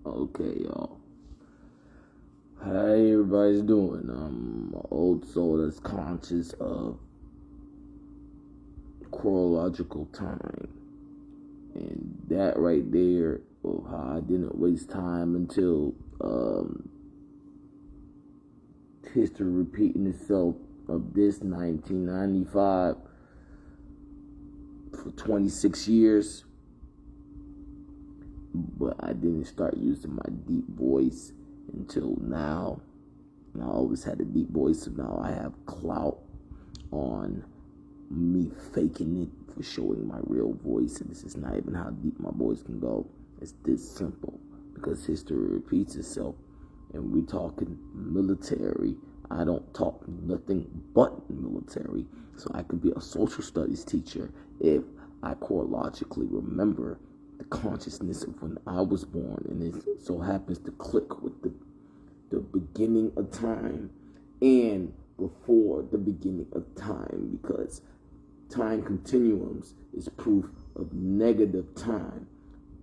Okay, y'all. How everybody's doing? I'm an old soul that's conscious of chronological time. And that right there, of how I didn't waste time until history repeating itself of this 1995 for 26 years. But I didn't start using my deep voice until now. And I always had a deep voice, so now I have clout on me faking it for showing my real voice. And this is not even how deep my voice can go. It's this simple, because history repeats itself. And we're talking military. I don't talk nothing but military. So I could be a social studies teacher if I chronologically remember the consciousness of when I was born, and it so happens to click with the beginning of time and before the beginning of time, because time continuums is proof of negative time.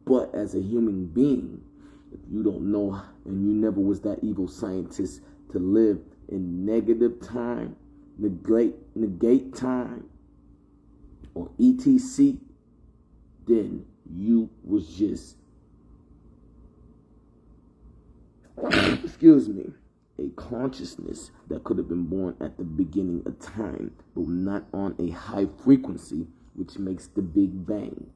But as a human being, if you don't know and you never was that evil scientist to live in negative time, negate time, or etc., then you was just excuse me, a consciousness that could have been born at the beginning of time, but not on a high frequency, which makes the Big Bang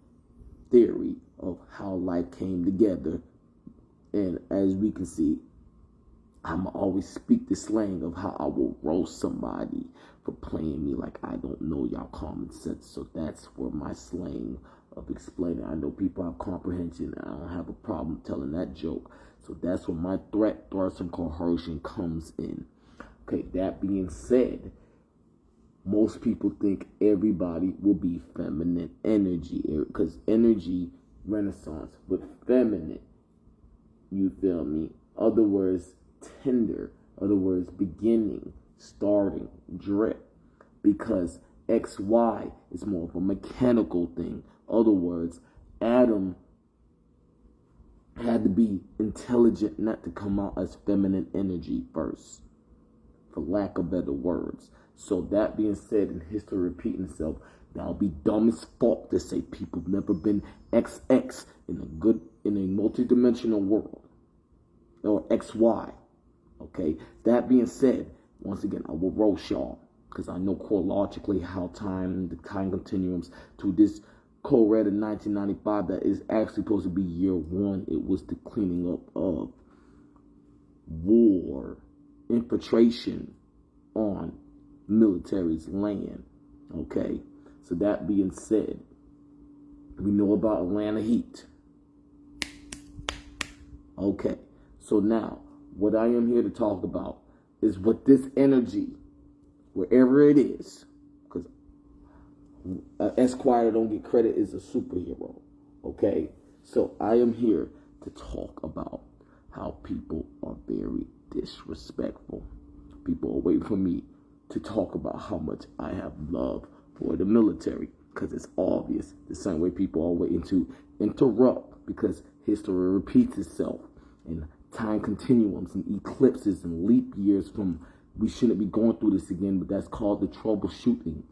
theory of how life came together. And as we can see, I'm always speak the slang of how I will roast somebody for playing me like I don't know y'all common sense. So that's where my slang of explaining. I know people have comprehension, and I don't have a problem telling that joke. So that's where my threat, thrust, and coercion comes in. Okay, that being said, most people think everybody will be feminine energy, because energy renaissance with feminine, you feel me? Other words, tender. Other words, beginning, starting, drip. Because XY is more of a mechanical thing. Other words, Adam had to be intelligent not to come out as feminine energy first, for lack of better words. So that being said, and history repeating itself, that'll be dumb as fuck to say people never been XX in a multi-dimensional world, or XY. Okay, that being said, once again, I will roast y'all, because I know chronologically how the time continuums to this co-red in 1995 that is actually supposed to be year one. It was the cleaning up of war, infiltration on military's land. Okay, so that being said, we know about Atlanta Heat. Okay, so now what I am here to talk about is what this energy, wherever it is, because Esquire that don't get credit is a superhero. Okay, so I am here to talk about how people are very disrespectful. People are waiting for me to talk about how much I have love for the military, because it's obvious. The same way people are waiting to interrupt, because history repeats itself, and time continuums and eclipses and leap years from, we shouldn't be going through this again, but that's called the troubleshooting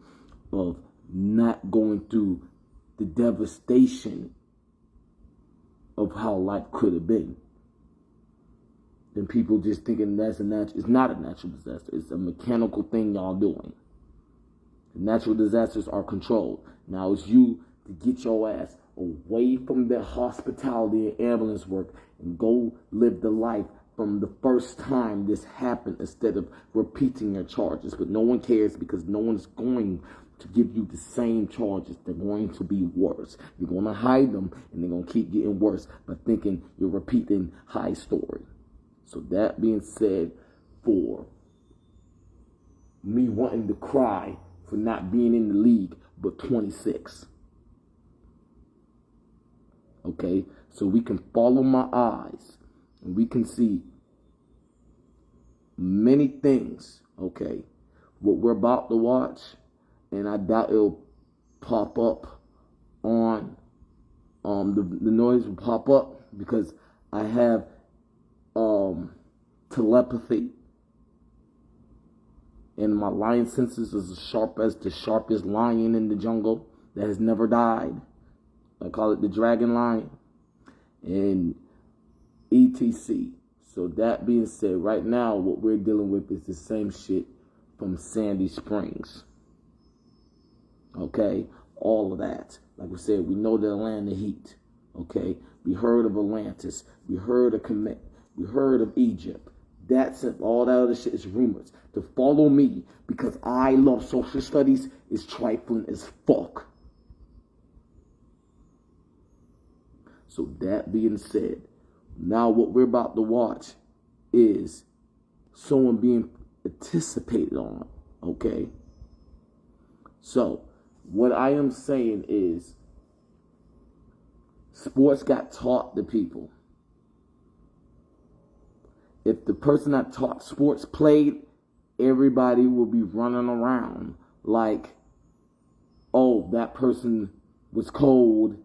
of not going through the devastation of how life could have been. And people just thinking that's it's not a natural disaster. It's a mechanical thing y'all doing. The natural disasters are controlled. Now it's you to get your ass away from the hospitality and ambulance work and go live the life from the first time this happened, instead of repeating your charges. But no one cares, because no one's going to give you the same charges. They're going to be worse. You're going to hide them, and they're going to keep getting worse by thinking you're repeating high story. So that being said, for me wanting to cry for not being in the league but 26. Okay, so we can follow my eyes and we can see many things. Okay, what we're about to watch, and I doubt it'll pop up on the noise will pop up, because I have telepathy. And my lion senses is as sharp as the sharpest lion in the jungle that has never died. I call it the dragon lion. And etc. So that being said, right now what we're dealing with is the same shit from Sandy Springs. Okay? All of that. Like we said, we know the Atlanta heat. Okay? We heard of Atlantis. We heard of Kemet. We heard of Egypt. That's it. All that other shit is rumors. To follow me because I love social studies is trifling as fuck. So that being said, now what we're about to watch is someone being anticipated on. Okay? So, what I am saying is, sports got taught to people. If the person that taught sports played, everybody will be running around like, oh, that person was cold.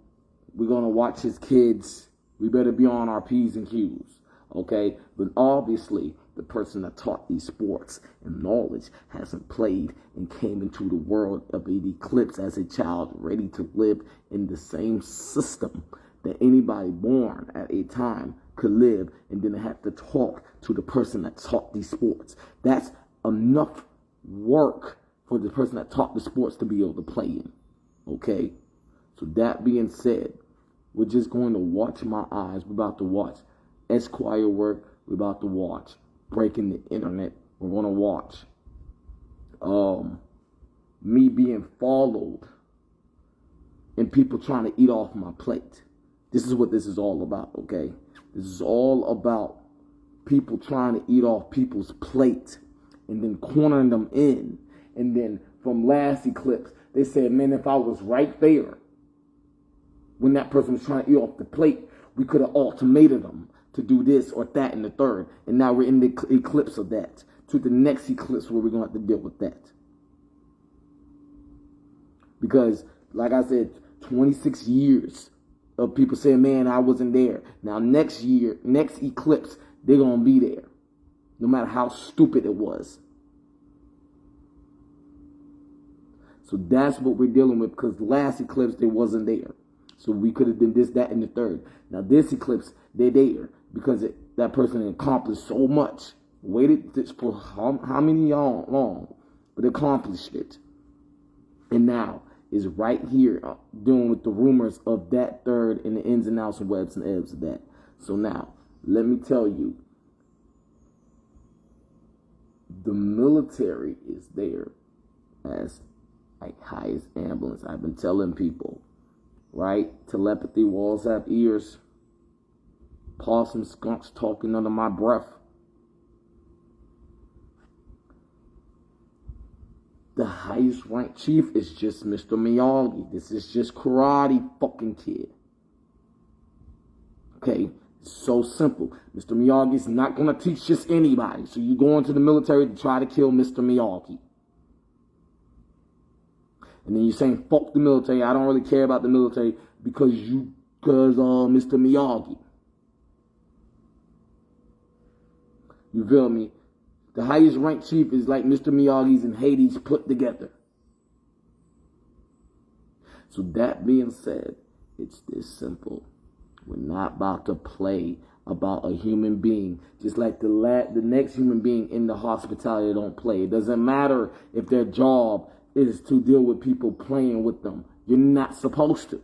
We're going to watch his kids. We better be on our P's and Q's. Okay? But obviously, the person that taught these sports and knowledge hasn't played and came into the world of an eclipse as a child, ready to live in the same system that anybody born at a time could live, and then have to talk to the person that taught these sports. That's enough work for the person that taught the sports to be able to play in. Okay? So that being said, we're just going to watch my eyes. We're about to watch Esquire work. We're about to watch Breaking the Internet. We're going to watch me being followed and people trying to eat off my plate. This is what this is all about, okay? This is all about people trying to eat off people's plate and then cornering them in. And then from last eclipse, they said, man, if I was right there when that person was trying to eat off the plate, we could have ultimated them to do this or that and the third. And now we're in the eclipse of that. To the next eclipse where we're going to have to deal with that. Because, like I said, 26 years of people saying, man, I wasn't there. Now, next year, next eclipse, they're going to be there. No matter how stupid it was. So that's what we're dealing with. Because last eclipse, they wasn't there. So we could have done this, that, and the third. Now, this eclipse, they're there. Because that person accomplished so much. Waited for how many y'all long. But accomplished it. And now is right here dealing with the rumors of that third and the ins and outs and webs and ebbs of that. So now, let me tell you, the military is there as like highest ambulance. I've been telling people, right? Telepathy, walls have ears. Possum skunks talking under my breath. The highest ranked chief is just Mr. Miyagi. This is just Karate fucking Kid. Okay? It's so simple. Mr. Miyagi is not going to teach just anybody. So you go into the military to try to kill Mr. Miyagi. And then you're saying, fuck the military. I don't really care about the military because Mr. Miyagi. You feel me? The highest ranked chief is like Mr. Miyagi's and Hades put together. So that being said, it's this simple. We're not about to play about a human being. Just like the next human being in the hospitality don't play. It doesn't matter if their job is to deal with people playing with them. You're not supposed to.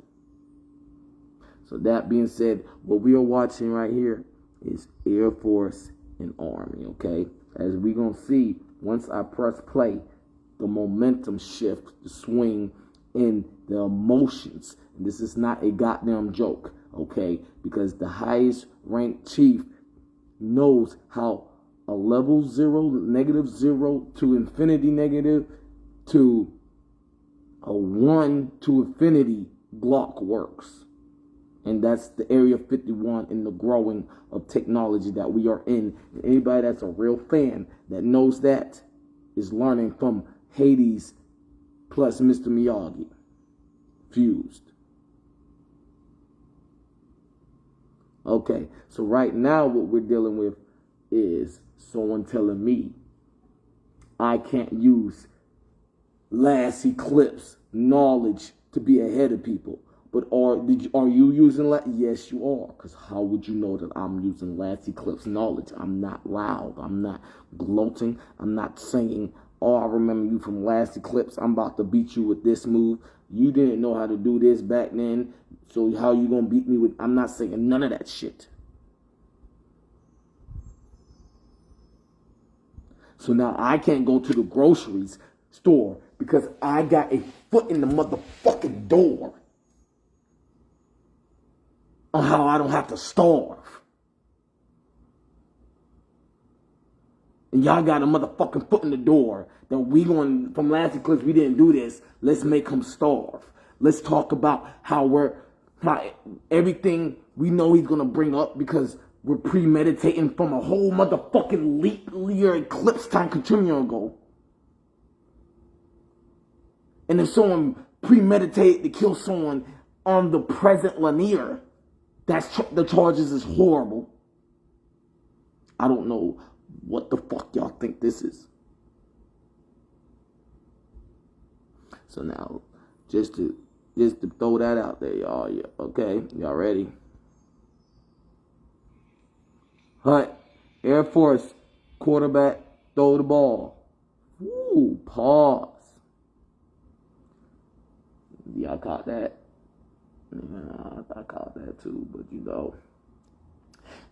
So that being said, what we are watching right here is Air Force and Army, okay? As we gonna see, once I press play, the momentum shift, the swing, and the emotions. And this is not a goddamn joke, okay? Because the highest ranked chief knows how a level 0, -0 to infinity negative to a 1 to infinity block works. And that's the Area 51 in the growing of technology that we are in. And anybody that's a real fan that knows that is learning from Hades plus Mr. Miyagi. Fused. Okay, so right now what we're dealing with is someone telling me I can't use last eclipse knowledge to be ahead of people. But are you using that? Yes, you are. Because how would you know that I'm using last eclipse knowledge? I'm not loud. I'm not gloating. I'm not saying, oh, I remember you from last eclipse. I'm about to beat you with this move. You didn't know how to do this back then. So how you going to beat me with? I'm not saying none of that shit. So now I can't go to the groceries store because I got a foot in the motherfucking door on how I don't have to starve. And y'all got a motherfucking foot in the door that we going, from last eclipse, we didn't do this. Let's make him starve. Let's talk about how everything we know he's going to bring up because we're premeditating from a whole motherfucking leap year eclipse time continuum ago. And if someone premeditated to kill someone on the present linear, the charges is horrible. I don't know what the fuck y'all think this is. So now, just to throw that out there, y'all. Yeah, okay, y'all ready? Hunt, Air Force, quarterback, throw the ball. Woo, pause. Y'all caught that? Yeah, I caught that too, but you know,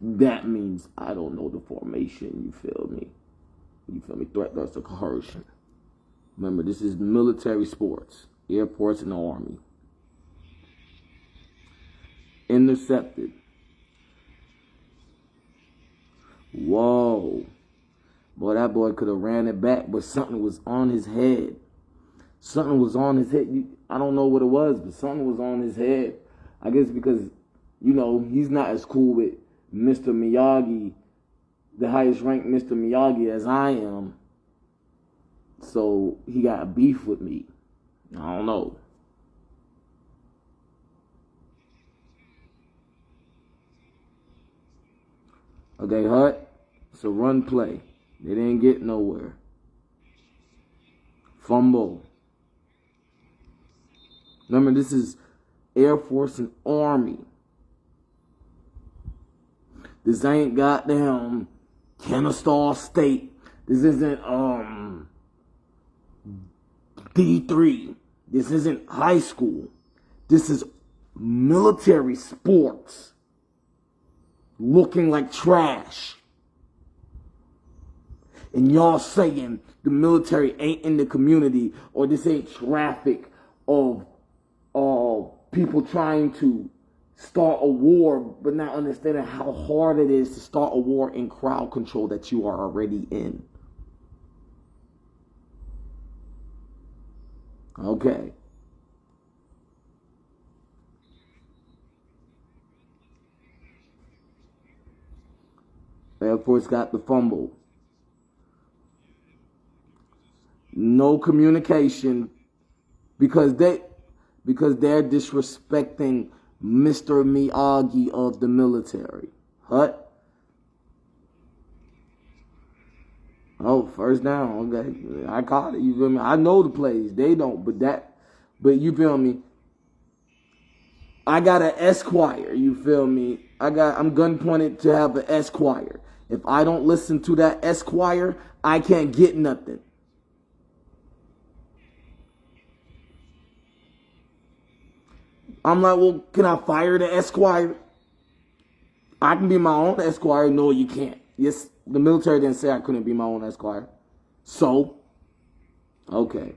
that means I don't know the formation, you feel me? You feel me? Threat versus coercion. Remember, this is military sports, Air Force and the Army. Intercepted. Whoa. Boy, that boy could have ran it back, but something was on his head. Something was on his head. I don't know what it was, but something was on his head. I guess because, you know, he's not as cool with Mr. Miyagi, the highest ranked Mr. Miyagi, as I am. So he got a beef with me. I don't know. Okay, Hut. It's a run play. They didn't get nowhere. Fumble. Remember, this is Air Force and Army. This ain't goddamn Kennesaw State. This isn't D3. This isn't high school. This is military sports. Looking like trash. And y'all saying the military ain't in the community, or this ain't traffic of people trying to start a war, but not understanding how hard it is to start a war in crowd control that you are already in. Okay. Air Force got the fumble. No communication because they're disrespecting Mr. Miyagi of the military. Hut. Oh, first down. Okay, I caught it. You feel me? I know the plays. They don't, but you feel me? I got an Esquire. You feel me? I'm gun pointed to have an Esquire. If I don't listen to that Esquire, I can't get nothing. I'm like, well, can I fire the Esquire? I can be my own Esquire. No, you can't. Yes, the military didn't say I couldn't be my own Esquire. So, okay.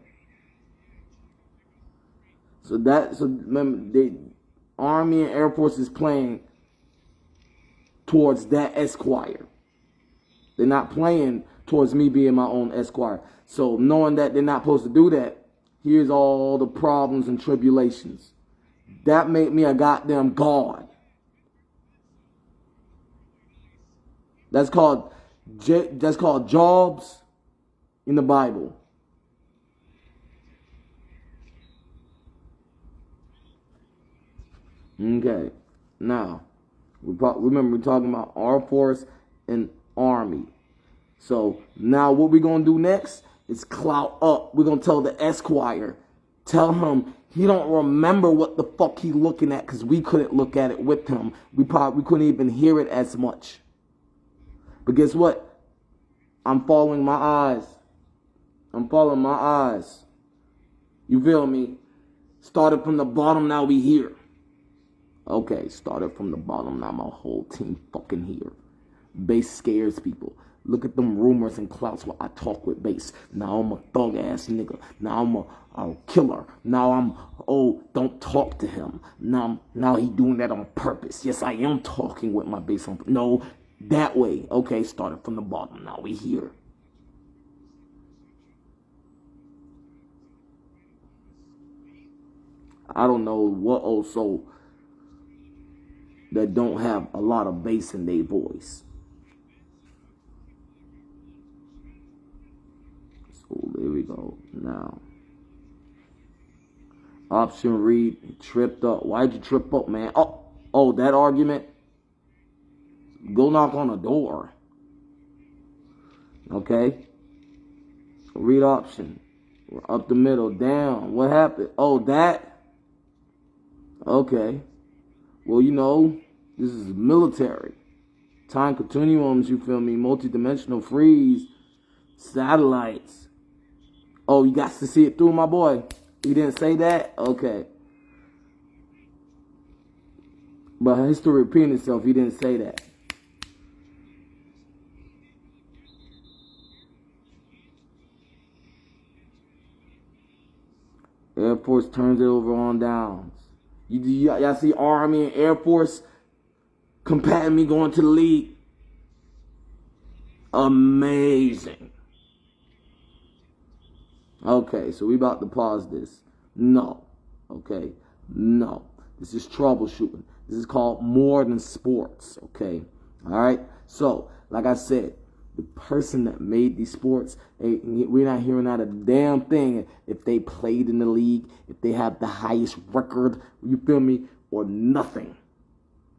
So remember, the Army and Air Force is playing towards that Esquire. They're not playing towards me being my own Esquire. So knowing that they're not supposed to do that, here's all the problems and tribulations. That made me a goddamn god. That's called jobs in the Bible. Okay. Now, Remember, we're talking about Air Force and Army. So now what we're going to do next is clout up. We're going to tell the Esquire, tell him he don't remember what the fuck he looking at because we couldn't look at it with him. We couldn't even hear it as much. But guess what? I'm following my eyes. You feel me? Started from the bottom, now we here. Okay, started from the bottom, now my whole team fucking here. Bass scares people. Look at them rumors and clouts while I talk with bass. Now I'm a thug ass nigga. Now I'm a killer. Now don't talk to him. Now he doing that on purpose. Yes, I am talking with my bass on. No, that way. Okay, started from the bottom. Now we here. I don't know what old soul that don't have a lot of bass in their voice. So there we go. Now, option read, tripped up. Why'd you trip up, man? Oh, that argument? Go knock on a door. Okay? Read option. Up the middle, down. What happened? Oh, that? Okay. Well, this is military. Time continuums, you feel me? Multi-dimensional freeze. Satellites. Oh, you got to see it through, my boy. You didn't say that? Okay. But history repeating itself, he didn't say that. Air Force turns it over on downs. Y'all see Army and Air Force comparing me going to the league? Amazing. Okay, so we about to pause this. No. Okay? No. This is troubleshooting. This is called more than sports. Okay? Alright? So, like I said, the person that made these sports, we're not hearing out a damn thing if they played in the league, if they have the highest record, you feel me, or nothing.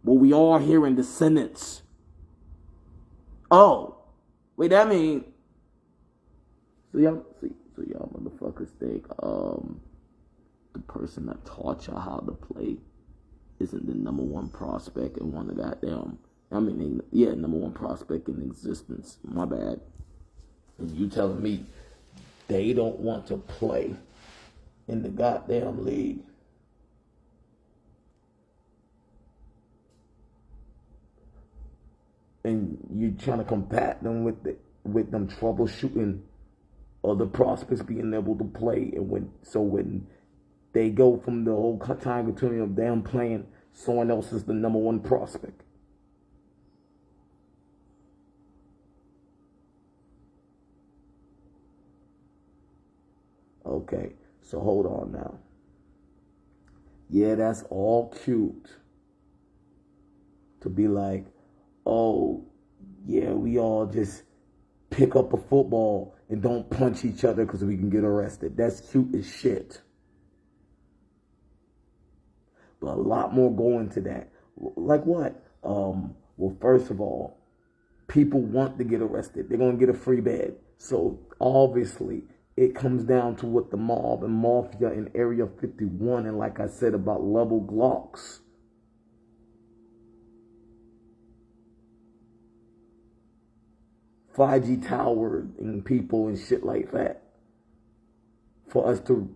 But we are hearing the sentence. Oh, wait, that mean, so y'all motherfuckers think the person that taught y'all how to play isn't the number one prospect and one of goddamn. Number one prospect in existence. My bad. And you telling me they don't want to play in the goddamn league? And you trying to combat them with them troubleshooting other prospects being able to play, and when they go from the whole time continuum of them playing, someone else is the number one prospect. Okay, so hold on now. Yeah, that's all cute to be like, oh, yeah, we all just pick up a football and don't punch each other because we can get arrested. That's cute as shit. But a lot more go into that. Like what? Well, first of all, people want to get arrested. They're going to get a free bed. So obviously, it comes down to what the mob and mafia in Area 51, and like I said about level Glocks. $5G tower and people and shit like that. For us to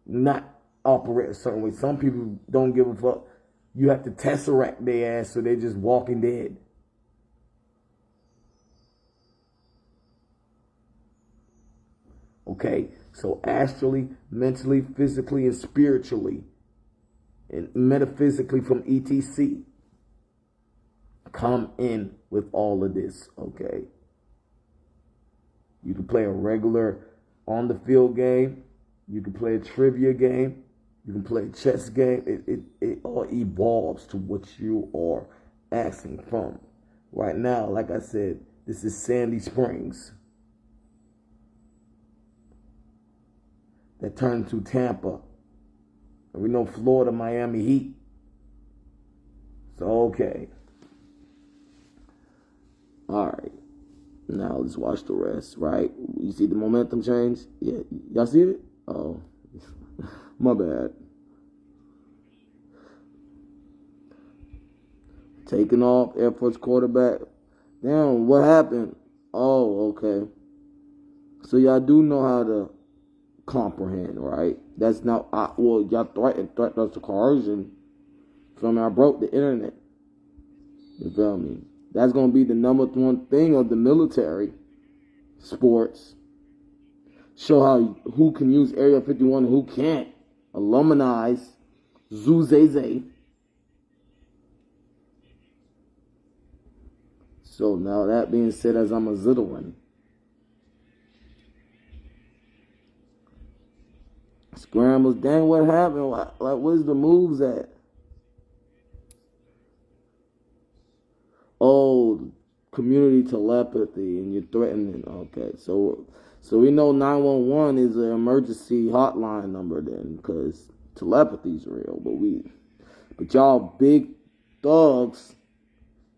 not operate a certain way. Some people don't give a fuck. You have to tesseract their ass so they're just walking dead. Okay, so astrally, mentally, physically, and spiritually, and metaphysically from ETC, come in with all of this, okay? You can play a regular on the field game. You can play a trivia game. You can play a chess game. It all evolves to what you are asking from. Right now, like I said, this is Sandy Springs. That turned to Tampa. And we know Florida, Miami Heat. So, okay. All right. Now let's watch the rest, right? You see the momentum change? Yeah. Y'all see it? Oh, my bad. Taking off, Air Force quarterback. Damn, what happened? Oh, okay. So y'all do know how to comprehend, right? That's not, well, y'all threatened us to coercion. Feel me? I broke the internet. You feel me? That's going to be the number one thing of the military, sports. Show how who can use Area 51 and who can't. Alumnize. Zuzeze. So now that being said, as I'm a Zidowin, scrambles, dang, what happened? Like, where's the moves at? Oh, community telepathy, and you're threatening. Okay, so we know 911 is an emergency hotline number then, because telepathy's real. But y'all big thugs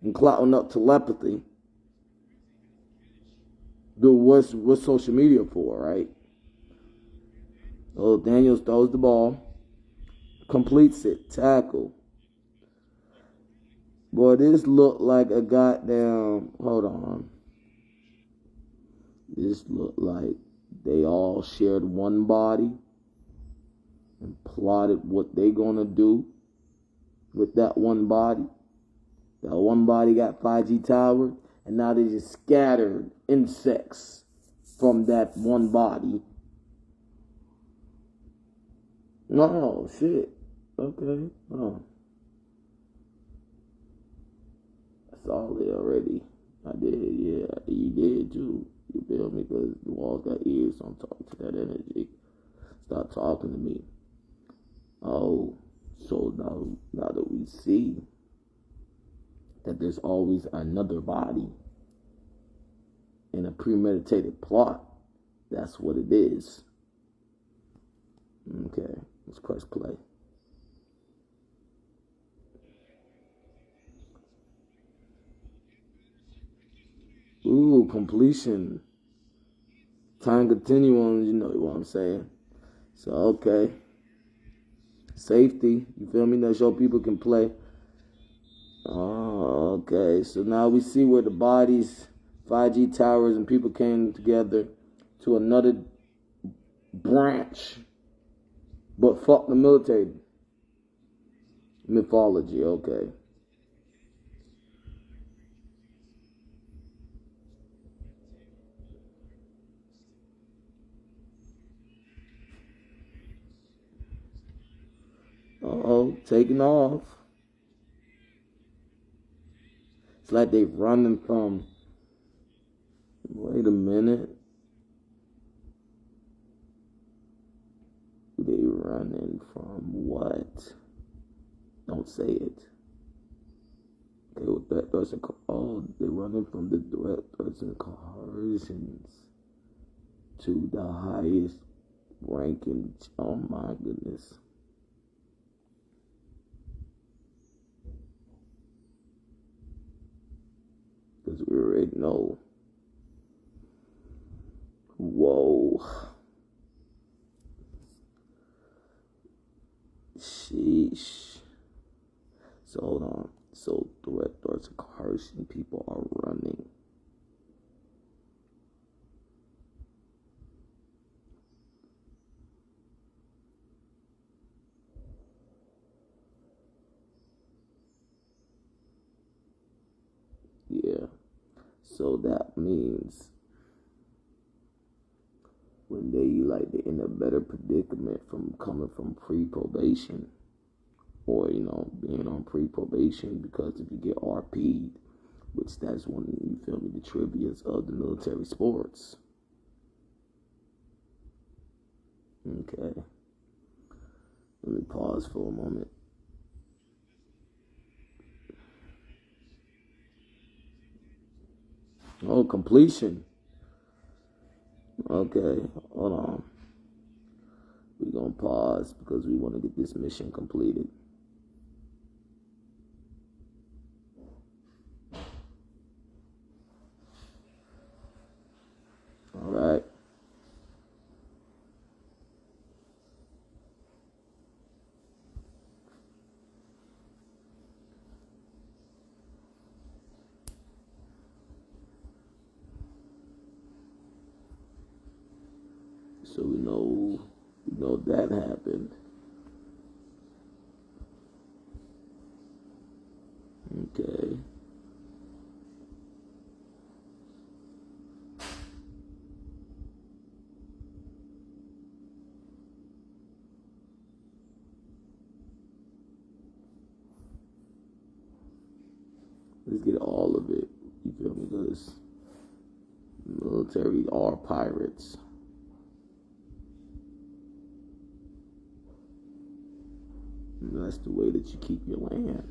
and clouting up telepathy. Dude, what's social media for, right? Oh, Daniels throws the ball, completes it, tackle. Boy, this looked like a goddamn. Hold on. This looked like they all shared one body and plotted what they gonna do with that one body. That one body got 5G tower, and now they just scattered insects from that one body. No, shit. Okay. Oh. I saw it already. I did, yeah. You did too. You feel me? Because the walls got ears, so I'm talking to that energy. Stop talking to me. Oh, so now that we see that there's always another body in a premeditated plot, that's what it is. Okay, let's press play. Ooh, completion. Time continuum, you know what I'm saying. So, okay. Safety, you feel me? That show people can play. Oh, okay. So now we see where the bodies, 5G towers, and people came together to another branch. But fuck the military. Mythology, okay. Uh-oh, taking off. It's like they running from. Wait a minute. They running from what? Don't say it. Okay, with that, they're running from the direct threats and coercions to the highest ranking. Oh my goodness. Because we already know. Whoa. Sheesh. So hold on. So direct threats and coercion, people are running. Yeah. So that means when they're in a better predicament from coming from pre-probation, or being on pre-probation, because if you get RP'd, which that's one, you feel me, the trivias of the military sports. Okay, let me pause for a moment. Oh, completion. Okay, hold on. We're gonna pause because we want to get this mission completed. So we know that happened. Okay. Let's get all of it. You feel me? Because military are pirates. And that's the way that you keep your land.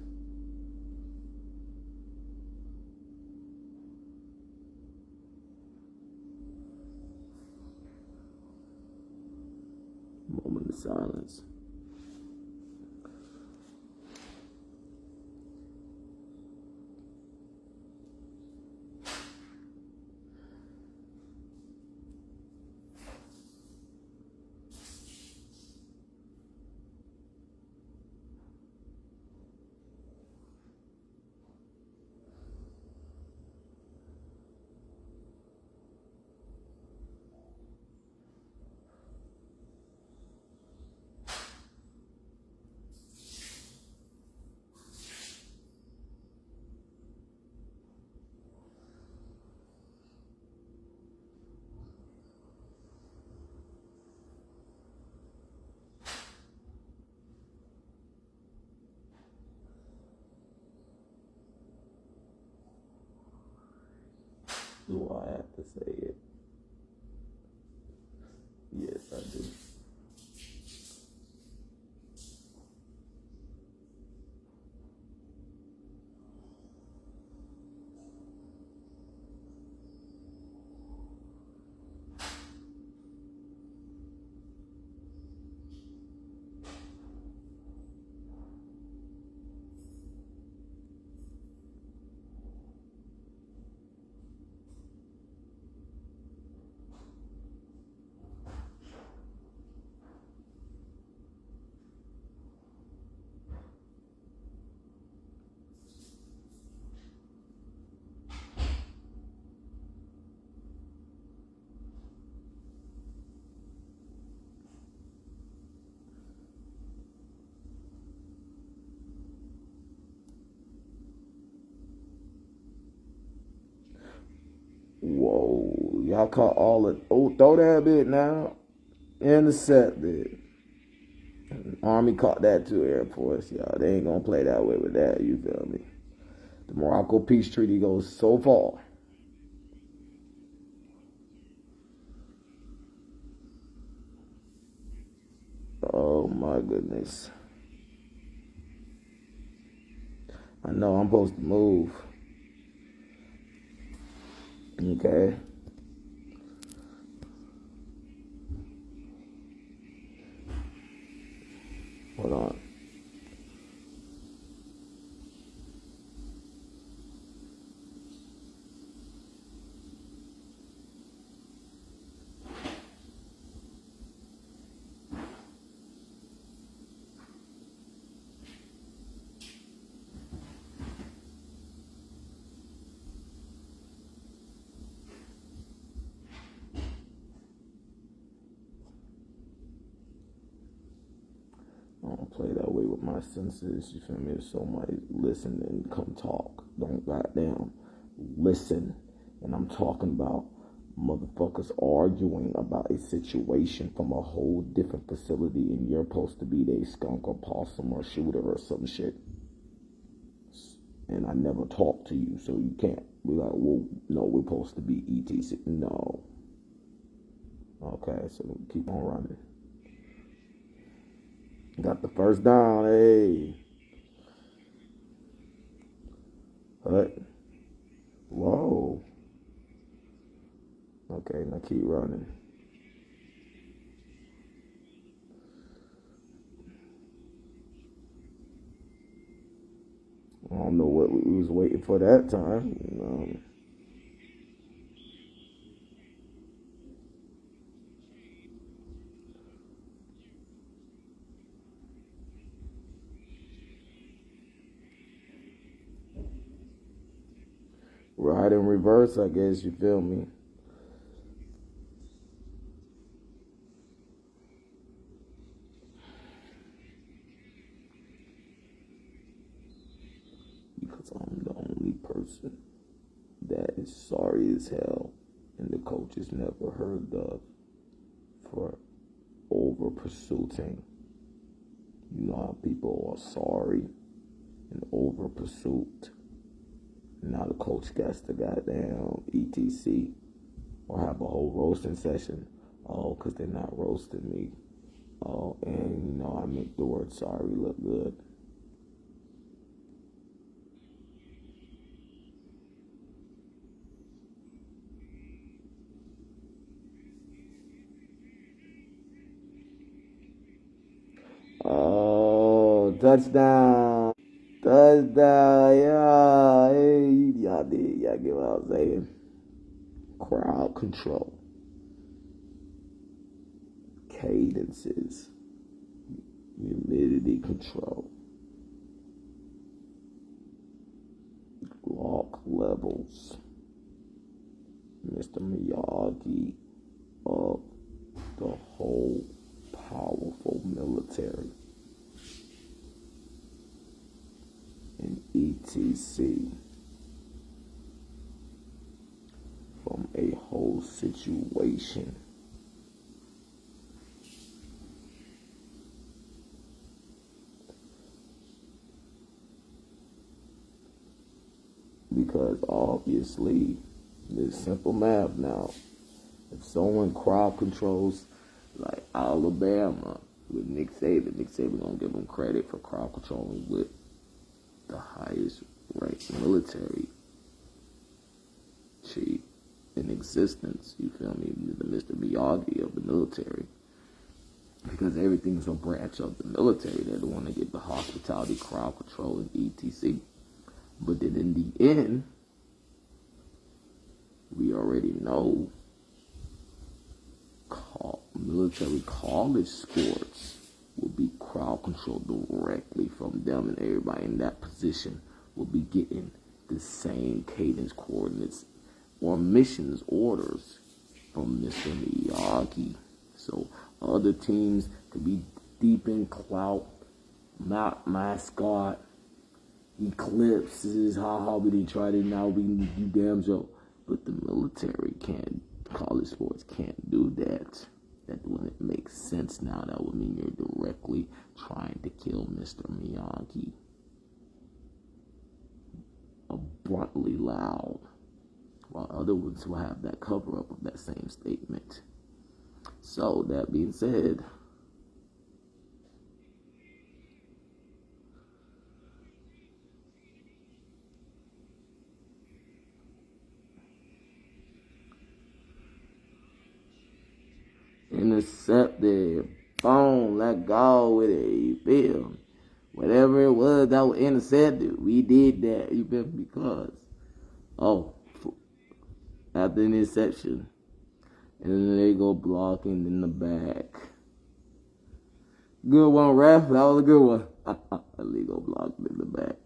Moment of silence. Do I have to say it? Yes, I do. Whoa, y'all caught all it. Oh, throw that bit now. Intercept it. Army caught that too, Air Force. Y'all, they ain't gonna play that way with that. You feel me? The Morocco Peace Treaty goes so far. Oh my goodness. I know I'm supposed to move. Okay. Hold on. I don't play that way with my senses. You feel me? If somebody listen and come talk, don't goddamn listen. And I'm talking about motherfuckers arguing about a situation from a whole different facility, and you're supposed to be the skunk or possum or shooter or some shit. And I never talk to you, so you can't be like, well, no, we're supposed to be ETC. No. Okay, so keep on running. Got the first down, hey. Hut. Whoa. Okay, now keep running. I don't know what we was waiting for that time. Ride in reverse, I guess, you feel me? that is sorry as hell, and the coach is never heard of for over pursuing. You know how people are sorry and over pursuit. Now the coach gets the goddamn ETC or have a whole roasting session. Oh, because they're not roasting me. Oh, and you know, I make the word sorry look good. Oh, touchdown. Touchdown, yeah. Hey, y'all did. Y'all get what I was saying. Crowd control. Cadences. Humidity control. Lock levels. Mr. Miyagi of the whole powerful military. And ETC from a whole situation. Because obviously, it's simple math now. If someone crowd controls like Alabama with Nick Saban gonna give him credit for crowd controlling with the highest ranked military chief in existence. You feel me? The Mr. Miyagi of the military. Because everything's a branch of the military. They're the one that get the hospitality, crowd control, and etc. But then in the end, we already know military college sports will be crowd controlled directly from them, and everybody in that position will be getting the same cadence coordinates or missions orders from Mr. Miyagi. So other teams could be deep in clout, mascot, eclipses, we didn't try it, now we can do damn so. But the military can't, college sports can't do that. That wouldn't make sense now. That would mean you're directly trying to kill Mr. Miyagi. Abruptly loud. While other ones will have that cover up of that same statement. So, that being said, intercepted, boom, let go with it, you feel? Whatever it was that was intercepted, we did that, you feel? Because, after an interception, and then they go blocking in the back. Good one, ref, that was a good one. Illegal blocking in the back.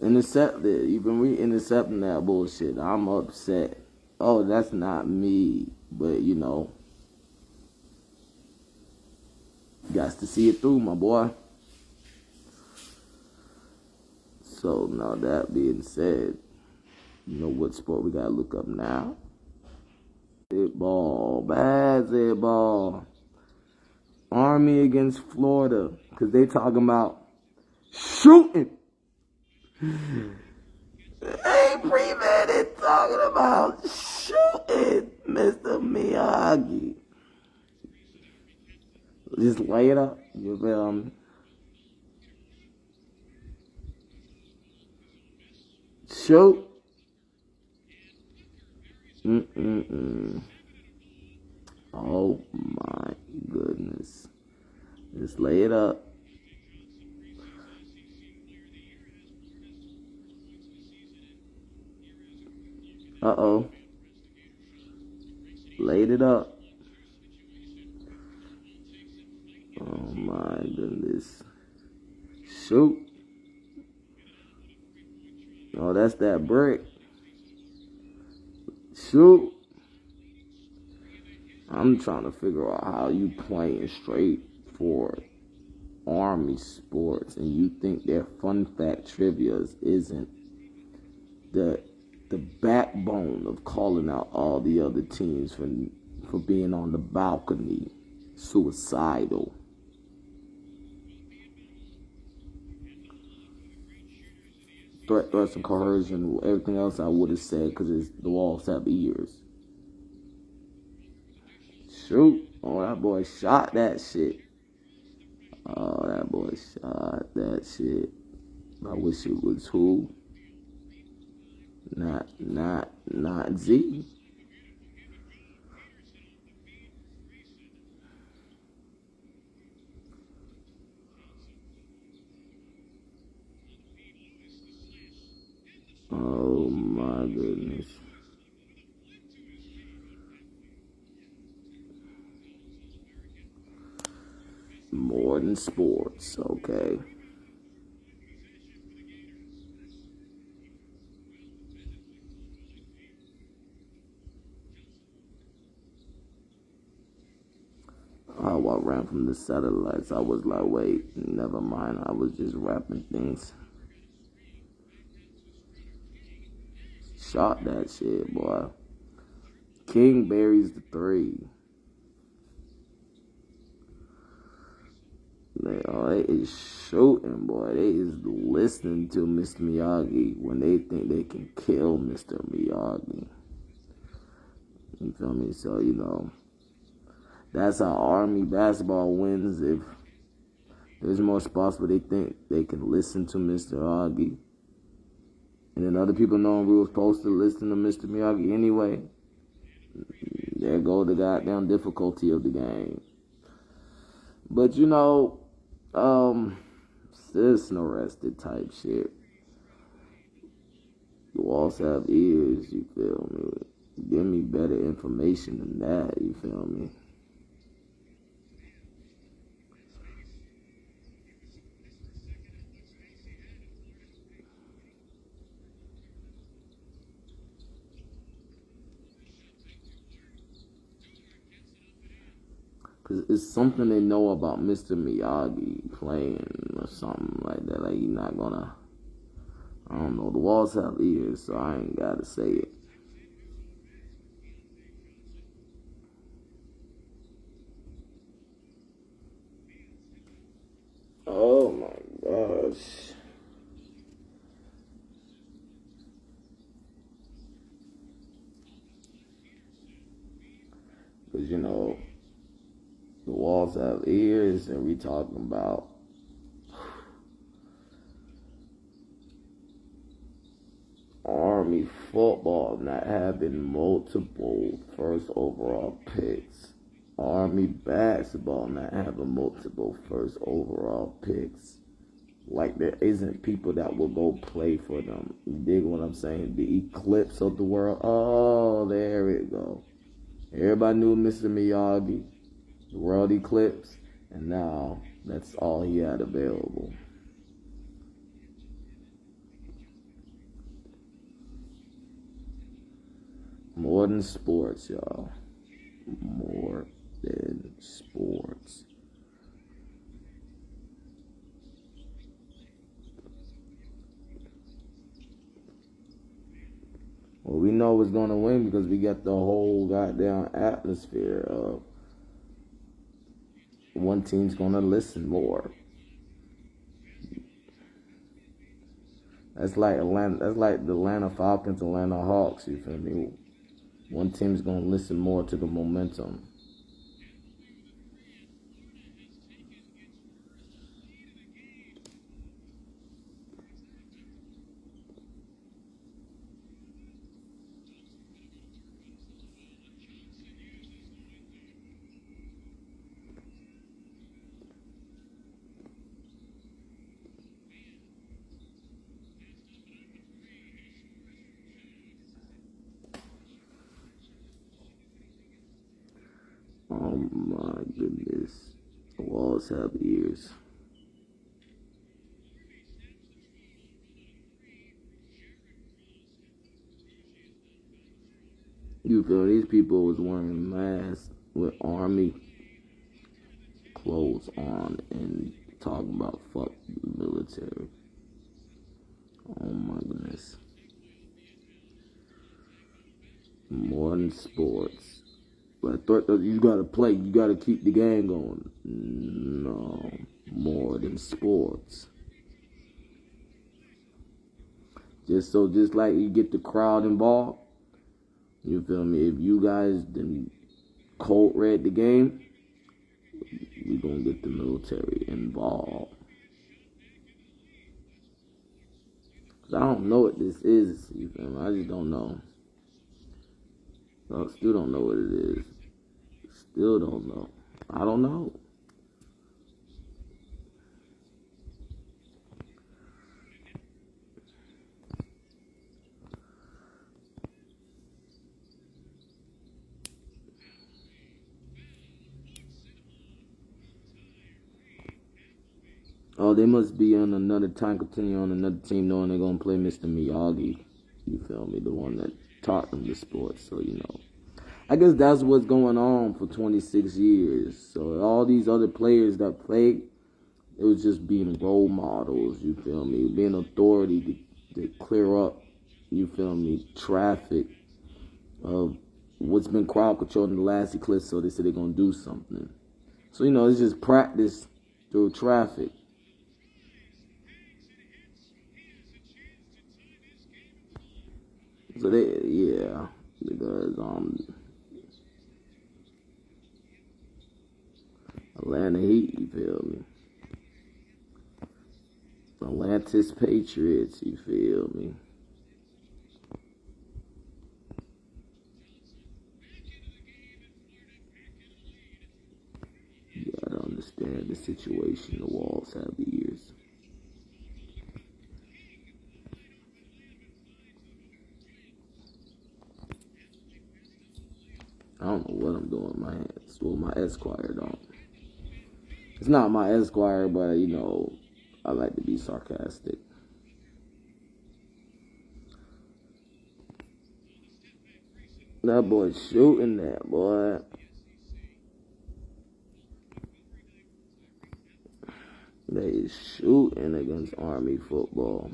Intercepted. You've been re-intercepting that bullshit. I'm upset. Oh, that's not me. But, you know, you got to see it through, my boy. So, now that being said, you know what sport we got to look up now? Basketball. Army against Florida. Because they talking about shooting. They prevented talking about shooting Mr. Miyagi. Just lay it up. You feel me? Shoot. Oh my goodness. Just lay it up. Uh-oh. Laid it up. Oh my goodness. Shoot. Oh, that's that brick. Shoot. I'm trying to figure out how you playing straight for Army sports and you think their fun fact trivias isn't the backbone of calling out all the other teams for being on the balcony, suicidal. Threats and coercion, everything else I would have said because the walls have ears. Shoot. Oh, that boy shot that shit. Oh, that boy shot that shit. I wish it was who? Not Z. Oh my goodness. More than sports, okay. Oh, I ran from the satellites. I was like, wait, never mind. I was just rapping things. Shot that shit, boy. King buries the 3. They is shooting, boy. They is listening to Mr. Miyagi when they think they can kill Mr. Miyagi. You feel me? So, that's how Army basketball wins. If there's more spots where they think they can listen to Mr. Miyagi, and then other people knowing we were supposed to listen to Mr. Miyagi anyway, there go the goddamn difficulty of the game. But citizen arrested type shit. The walls have ears, you feel me? Give me better information than that, you feel me? Cause it's something they know about Mr. Miyagi playing or something like that. Like, you're not gonna, I don't know. The walls have ears, so I ain't gotta say it. Oh my gosh. Cause the walls have ears, and we talking about Army football not having multiple first overall picks. Army basketball not having multiple first overall picks. Like, there isn't people that will go play for them. You dig what I'm saying? The eclipse of the world. Oh, there it go. Everybody knew Mr. Miyagi, the world eclipse, and now that's all he had available. More than sports, y'all. More than sports. Well, we know it's going to win because we got the whole goddamn atmosphere of one team's going to listen more. That's like Atlanta. That's like the Atlanta Falcons, Atlanta Hawks. You feel me? One team's going to listen more to the momentum. Oh my goodness. The walls have ears. You feel these people was wearing masks with army clothes on and talking about fuck the military. Oh my goodness. More than sports. But I thought that you gotta play, you gotta keep the game going. No, more than sports. Just like you get the crowd involved. You feel me? If you guys then cold read the game, we're gonna get the military involved. Cause I don't know what this is. You feel me? I just don't know. I still don't know what it is. Still don't know. I don't know. Oh, they must be on another time continue on another team knowing they're going to play Mr. Miyagi. You feel me? The one that taught them the sport. So, you know. I guess that's what's going on for 26 years. So, all these other players that played, it was just being role models. You feel me? Being authority to clear up, you feel me, traffic of what's been crowd controlled in the last eclipse. So, they said they're going to do something. So, you know, it's just practice through traffic. So yeah, because Atlanta Heat, you feel me? Atlantis Patriots, you feel me? You gotta understand the situation the Walls have ears. I don't know what I'm doing with my hands. Well, my Esquire don't. It's not my Esquire, but, you know, I like to be sarcastic. That boy's shooting that, boy. They shooting against Army football.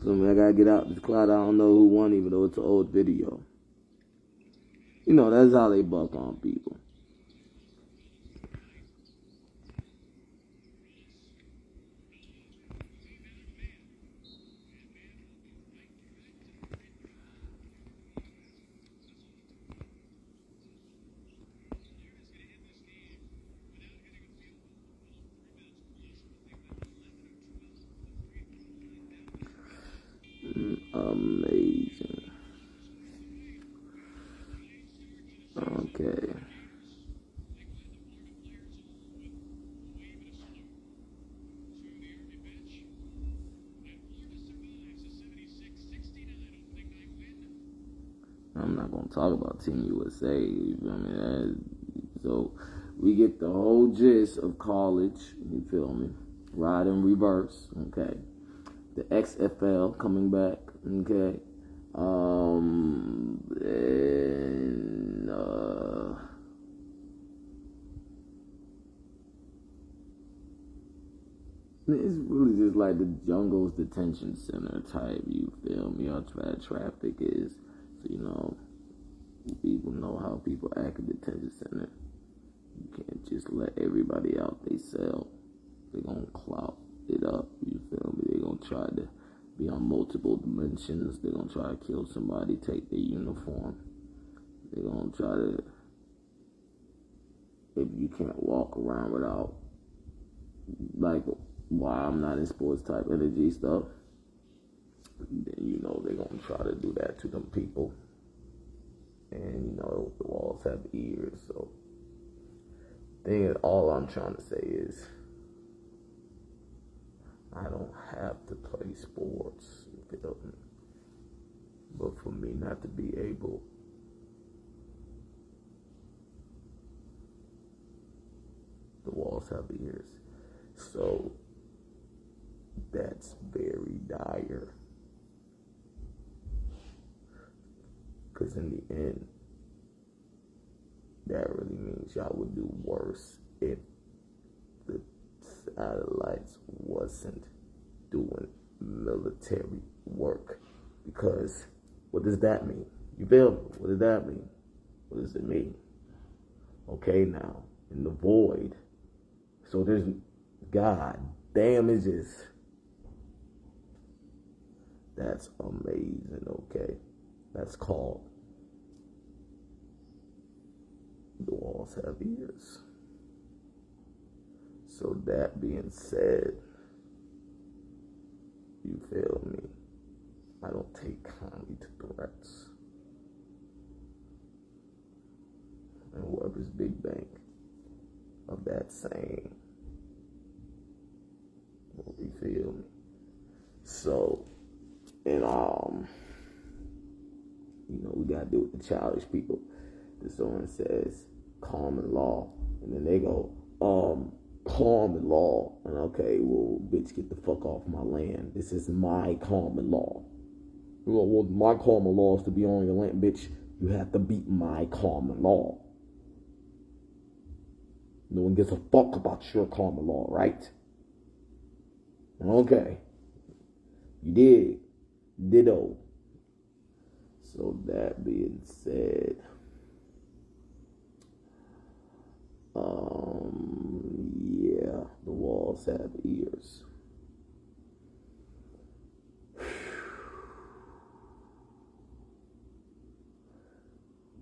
So I gotta get out this cloud. I don't know who won, even though it's an old video. You know, that's how they buck on people. Amazing. Okay. I'm not gonna talk about Team USA. You feel me? So we get the whole gist of college. You feel me? Ride in reverse. Okay. The XFL coming back. Okay. And it's really just like the jungle's detention center type. You feel me? How bad traffic is. So, you know, people know how people act at detention center. You can't just let everybody out they cell. They're gonna clout it up. You feel me? They're gonna try to be on multiple dimensions. They're gonna try to kill somebody, take their uniform. They're gonna try to, if you can't walk around without, like, why I'm not in sports type energy stuff, then you know they're gonna try to do that to them people. And you know the walls have ears, so Thing is, all I'm trying to say is, I don't have to play sports, you feel me? But for me not to be able the walls have ears. So that's very dire. Because in the end, that really means y'all would do worse if the satellites wasn't doing military work. Because what does that mean? You feel me? What does that mean? What does it mean? Okay, now, in the void, so there's God damages. That's amazing, okay? That's called the walls have ears. So that being said, you feel me? I don't take kindly to threats. And whoever's big bank of that same, you feel me? So, and we gotta deal with the childish people. If someone says common law, and then they go, common law, and okay, well, bitch, get the fuck off my land. This is my common law. Well, my common law is to be on your land, bitch. You have to beat my common law. No one gives a fuck about your common law, right? Okay. You did. Ditto. So that being said, yeah, the walls have ears.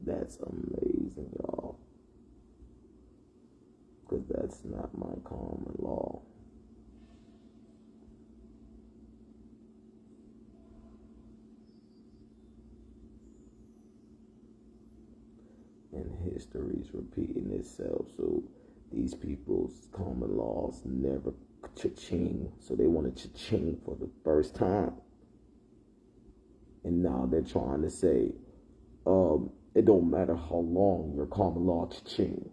That's amazing, y'all. Because that's not my common law. And history's repeating itself. So these people's common laws never cha-ching. So they wanted cha-ching for the first time. And now they're trying to say, it don't matter how long your common law cha-ching.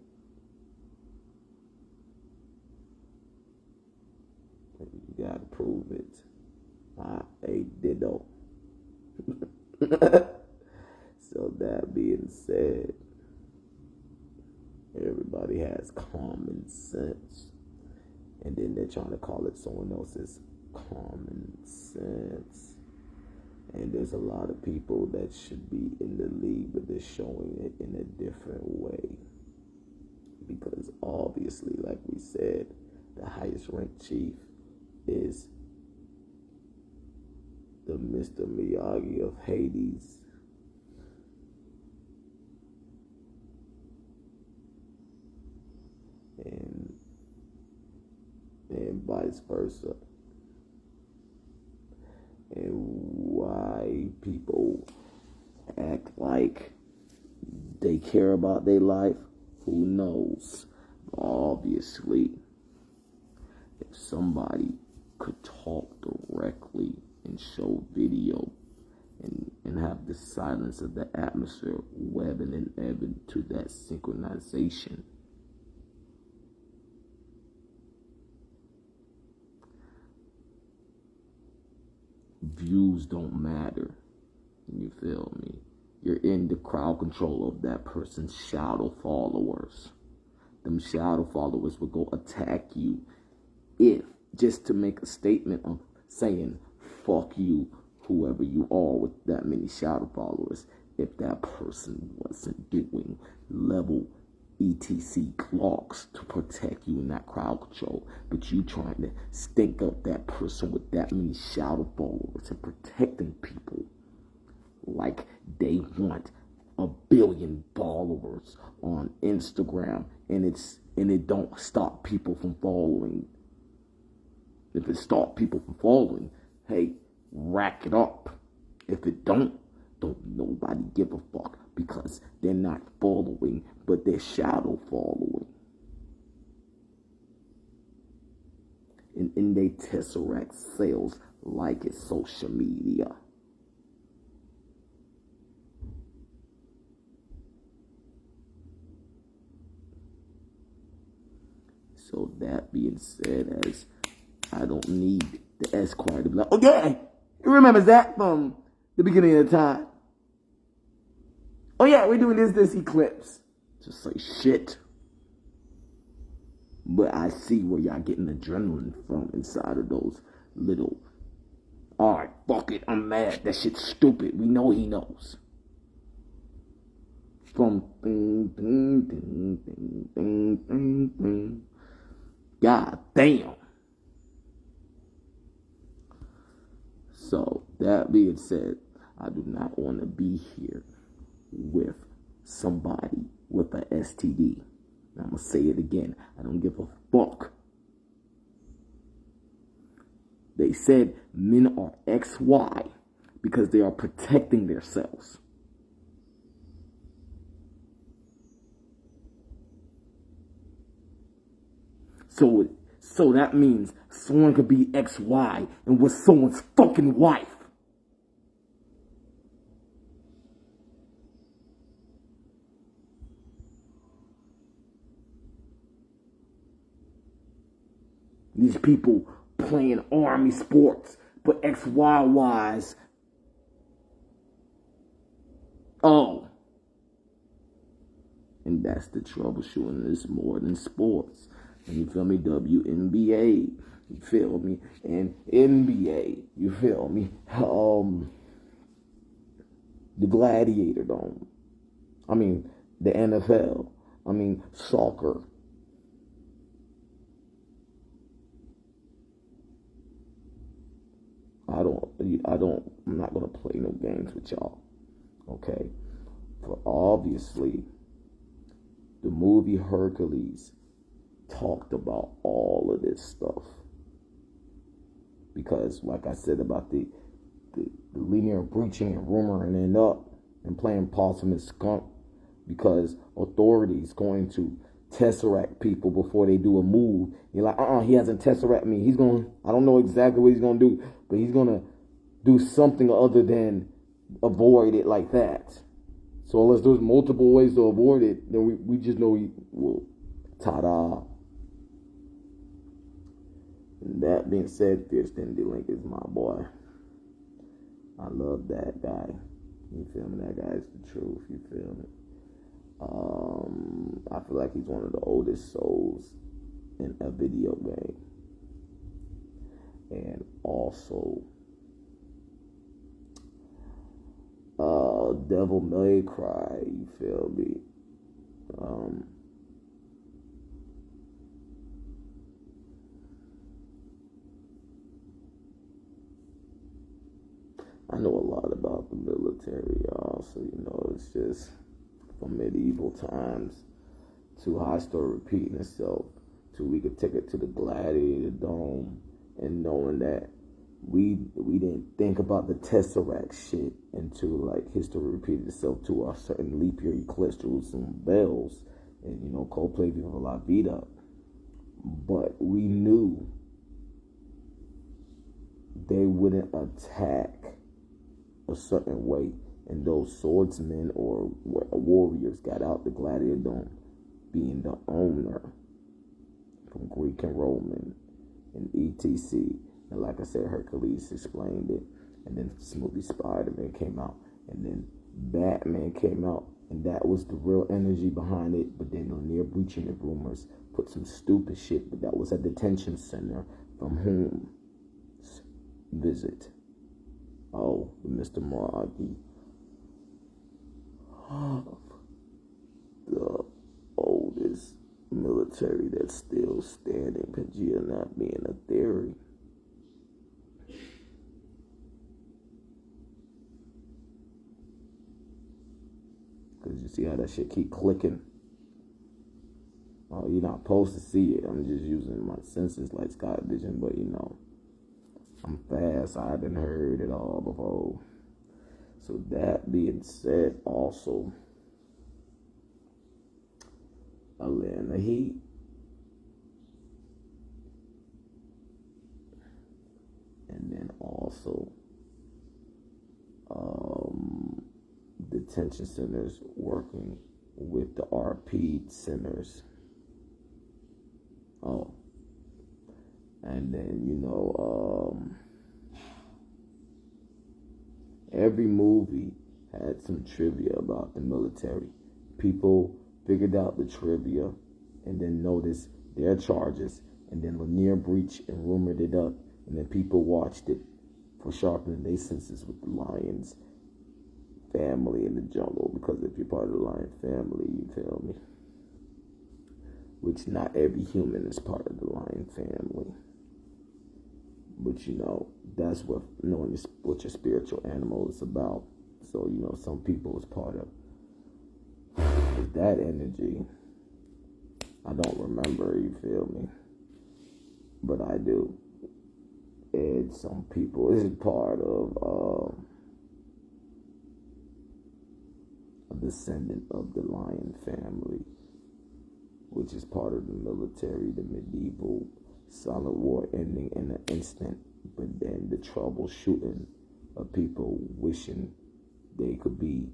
You gotta prove it. I ditto. So that being said, everybody has common sense. And then they're trying to call it someone else's common sense. And there's a lot of people that should be in the league, but they're showing it in a different way. Because obviously, like we said, the highest ranked chief is the Mr. Miyagi of Hades. And vice versa. And why people act like they care about their life, who knows? Obviously, if somebody could talk directly and show video and have the silence of the atmosphere webbing and ebbing to that synchronization, views don't matter. You feel me? You're in the crowd control of that person's shadow followers. Them shadow followers will go attack you if just to make a statement of saying fuck you, whoever you are with that many shadow followers, if that person wasn't doing level ETC clocks to protect you in that crowd control, but you trying to stink up that person with that many shadow followers and protecting people like they want 1 billion followers on Instagram, and it don't stop people from following. If it stop people from following, hey, rack it up. If it don't nobody give a fuck, because they're not following, but they're shadow following. and in they Tesseract sales like it's social media. So that being said, as I don't need the Esquire to be like, okay, you remember that from the beginning of the time? Oh yeah, we're doing this eclipse. Just say shit. But I see where y'all getting adrenaline from inside of those little, alright, fuck it, I'm mad, that shit's stupid. We know he knows. From ding, ding, ding, ding, ding, ding, ding. God damn. So, that being said, I do not want to be here with somebody with an STD. I'm going to say it again. I don't give a fuck. They said men are XY because they are protecting themselves. So that means someone could be XY and was someone's fucking wife. These people playing army sports, but XYYs. Oh. And that's the troubleshooting. It's more than sports. And you feel me? WNBA. You feel me? And NBA. You feel me? The Gladiator Dome. I mean, the NFL. I mean, soccer. I'm not going to play no games with y'all. Okay? For obviously, the movie Hercules talked about all of this stuff. Because, like I said about the linear breaching and rumoring it up and playing possum and skunk, because authorities going to tesseract people before they do a move. You're like, he hasn't tesseract me. I don't know exactly what he's going to do, but he's going to do something other than avoid it like that. So unless there's multiple ways to avoid it, then we just know ta-da. And that being said, Fierce Cindy Link is my boy. I love that guy. You feel me? That guy is the truth. You feel me? I feel like he's one of the oldest souls in a video game. And also, Devil May Cry, you feel me? I know a lot about the military, y'all, so it's just from medieval times to how story repeating itself to we could take it to the Gladiator Dome, and knowing that we didn't think about the Tesseract shit until like history repeated itself to a certain leap year eclipse through some bells and Coldplay Viva La Vida. But we knew they wouldn't attack a certain way, and those swordsmen or warriors got out the Gladiator Dome, being the owner from Greek and Roman and etc. And like I said, Hercules explained it, and then this movie Spider-Man came out, and then Batman came out, and that was the real energy behind it. But then on near breaching the rumors put some stupid shit, but that was a detention center from whom visit. Oh, Mr. Miyagi. The oldest military that's still standing, Pangea not being a theory. Because you see how that shit keep clicking. Oh, you're not supposed to see it. I'm just using my senses like sky vision, but I'm fast. I done heard it all before. So that being said, also, Atlanta Heat. also detention centers working with the RP centers. Oh, and then every movie had some trivia about the military. People figured out the trivia and then noticed their charges, and then Lanier breached and rumored it up, and then people watched it for sharpening their senses with the Lions family in the jungle, because if you're part of the Lion family, you feel me? Which not every human is part of the Lion family. But that's what knowing what your spiritual animal is about. So, some people is part of that energy. I don't remember, you feel me? But I do. And some people is part of a descendant of the Lion family, which is part of the military, the medieval silent war ending in an instant, but then the troubleshooting of people wishing they could be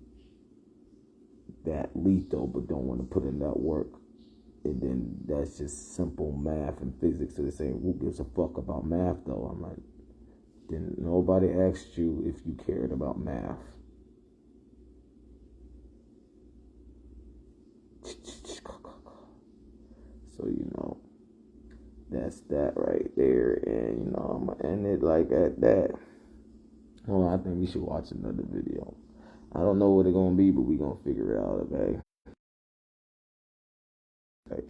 that lethal but don't want to put in that work. And then that's just simple math and physics. So they're saying, who gives a fuck about math though? I'm like, then nobody asked you if you cared about math. So, that's that right there. And, I'm going to end it like at that. Well, I think we should watch another video. I don't know what it's going to be, but we're going to figure it out, okay? Okay.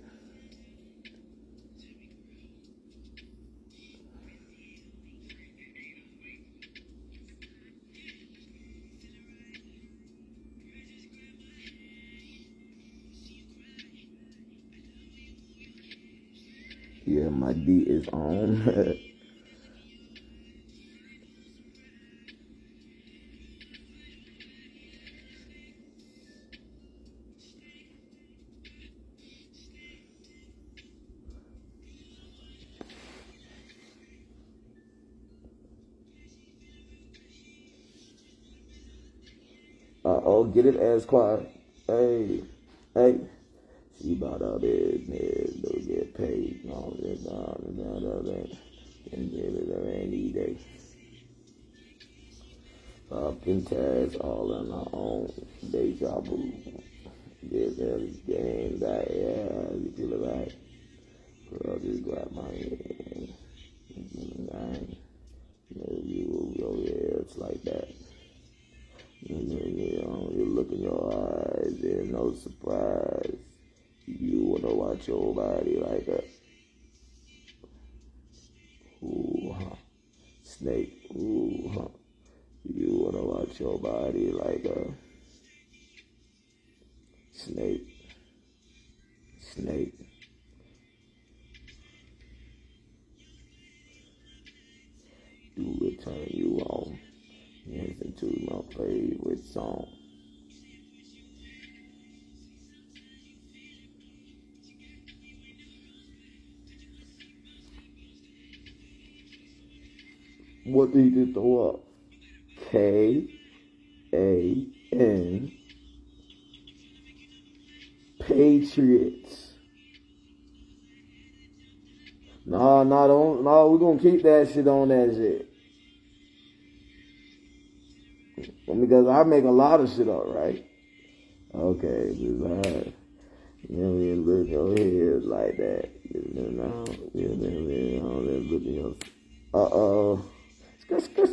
Yeah, my D is on. Oh, get it as quiet. Hey. She about out there, don't get paid. No, and give it a rainy day. Up in Taz, all in our own deja vu. Get this game back, yeah, you feel it right. Girl, just grab my hand. You go, yeah, it's like that. You look in your eyes, there's no surprise. You wanna watch your body like a snake. You wanna watch your body like a snake. Do it, turn you on. Listen to my favorite song. What did you throw up? KAN Patriots. Nah, we're gonna keep that shit on that shit. Because I make a lot of shit up, right? Okay, alright. You look your head like that. Look in your. Skirt.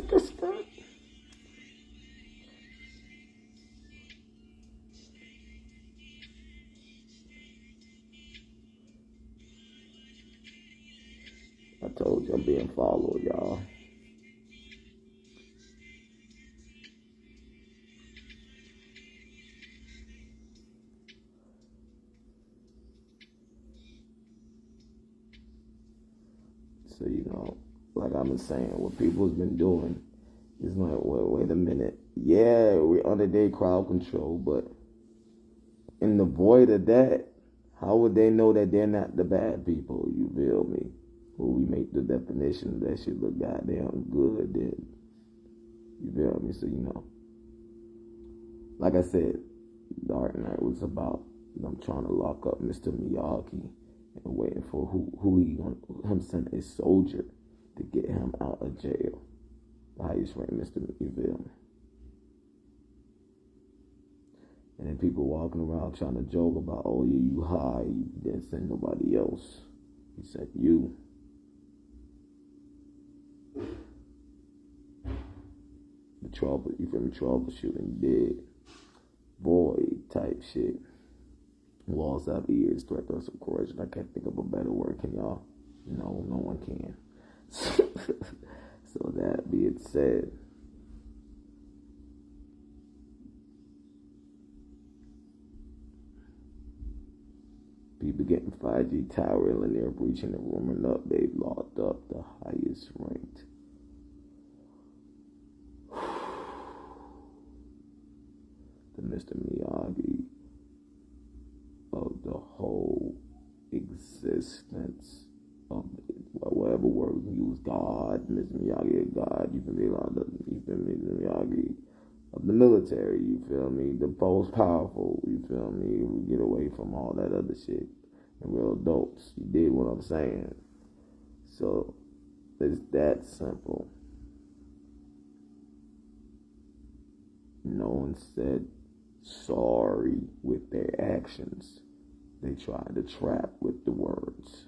I told you I'm being followed, y'all. So, like I've been saying, what people's been doing is like, wait a minute. Yeah, we're under their crowd control, but in the void of that, how would they know that they're not the bad people? You feel me? Well, we make the definition of that shit look goddamn good then. You feel me? So, like I said, Dark Knight was about them trying to lock up Mr. Miyagi and waiting for him send a soldier to get him out of jail. The highest ranked Mr. You feel me? And then people walking around trying to joke about, oh yeah, you high, you didn't send nobody else. He said you. The trouble, you feel me? Troubleshooting, dead, void type shit. Walls out the ears, threat us of courage. I can't think of a better word. Can y'all? No, no one can. So that being said, people getting 5G tower in there, breaching the rumor up. They've locked up the highest ranked. The Mr. Miyagi of the whole existence of whatever word we use, God, Mr. Miyagi, God, you feel me? Mr. Miyagi of the military, you feel me? The most powerful, you feel me? We get away from all that other shit and real adults. You dig what I'm saying? So it's that simple. No one said sorry with their actions. They tried to trap with the words.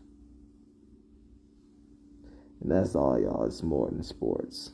And that's all, y'all. It's more than sports.